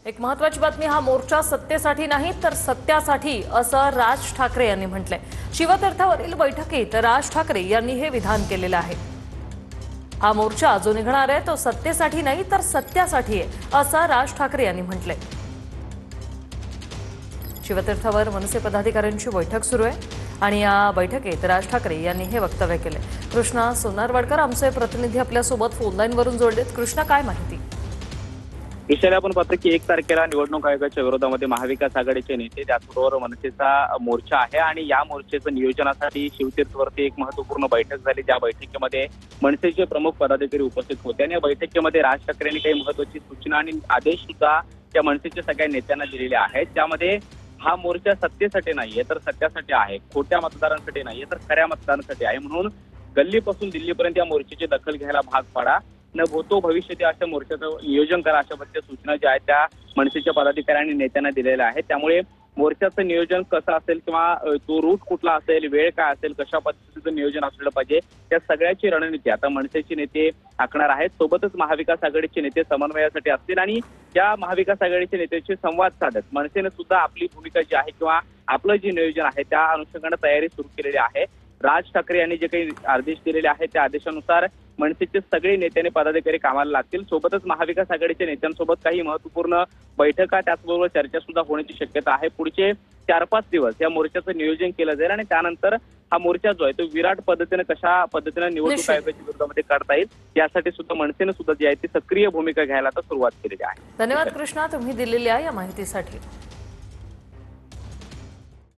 एक महत्त्वाची बातमी, हा मोर्चा सत्तेसाठी नाही तर सत्यासाठी असं राज ठाकरे यांनी म्हटलंय। शिवतीर्थावरील बैठकीत राज ठाकरे यांनी हे विधान केलेलं आहे। हा मोर्चा जो निघणार आहे तो सत्तेसाठी नाही तर सत्यासाठी आहे असं राज ठाकरे यांनी म्हटलंय। शिवतीर्थावर मनसे पदाधिकाऱ्यांची बैठक सुरू आहे आणि या बैठकीत राज ठाकरे यांनी हे वक्तव्य केले। कृष्णा सोनारवाडकर आमचे प्रतिनिधी आपल्या सोबत फोन लाईन वरून जोडलेत। कृष्णा, काय माहिती? विषयाला आपण पाहतो की 1 तारखेला निवडणूक आयोगाच्या विरोधामध्ये महाविकास आघाडीचे नेते, त्याचबरोबर मनसेचा मोर्चा आहे आणि या मोर्चाचं नियोजनासाठी शिवतीर्थवरती एक महत्त्वपूर्ण बैठक झाली। ज्या बैठकीमध्ये मनसेचे प्रमुख पदाधिकारी उपस्थित होते आणि या बैठकीमध्ये राज ठाकरेंनी काही महत्त्वाची सूचना आणि आदेश सुद्धा त्या मनसेच्या सगळ्या नेत्यांना दिलेले आहेत। त्यामध्ये हा मोर्चा सत्तेसाठी नाहीये तर सत्यासाठी आहे, खोट्या मतदारांसाठी नाहीये तर खऱ्या मतदारांसाठी आहे। म्हणून गल्लीपासून दिल्लीपर्यंत या मोर्चाची दखल घ्यायला भाग पाडा, न भूतो भविष्यती अशा मोर्चाचं नियोजन करा, अशा पद्धतीच्या सूचना ज्या आहेत त्या मनसेच्या पदाधिकाऱ्यांनी नेत्यांना दिलेल्या आहेत। त्यामुळे मोर्चाचं नियोजन कसं असेल किंवा तो रूट कुठला असेल, वेळ काय असेल, कशा पद्धतीचं नियोजन असलं पाहिजे, त्या सगळ्याची रणनीती आता मनसेचे नेते आखणार आहेत। सोबतच महाविकास आघाडीचे नेते समन्वयासाठी असतील आणि या महाविकास आघाडीचे नेत्यांशी संवाद साधत मनसेने सुद्धा आपली भूमिका जी आहे किंवा आपलं जे नियोजन आहे त्या अनुषंगाने तयारी सुरू केलेली आहे। राज ठाकरे यांनी जे काही आदेश दिलेले आहेत त्या आदेशानुसार मनसेचे सगळे नेते आणि पदाधिकारी कामाला लागतील। सोबतच महाविकास आघाडीच्या नेत्यांसोबत काही महत्त्वपूर्ण बैठका, त्याचबरोबर चर्चा सुद्धा होण्याची शक्यता आहे। पुढचे 4-5 दिवस या मोर्चाचं नियोजन केलं जाईल आणि त्यानंतर हा मोर्चा जो आहे तो विराट पद्धतीने कशा पद्धतीने निवडणूक आयोगाच्या विरोधामध्ये काढता येईल यासाठी सुद्धा मनसेने सुद्धा जी आहे ती सक्रिय भूमिका घ्यायला आता सुरुवात केलेली आहे। धन्यवाद कृष्णा, तुम्ही दिलेल्या या माहितीसाठी।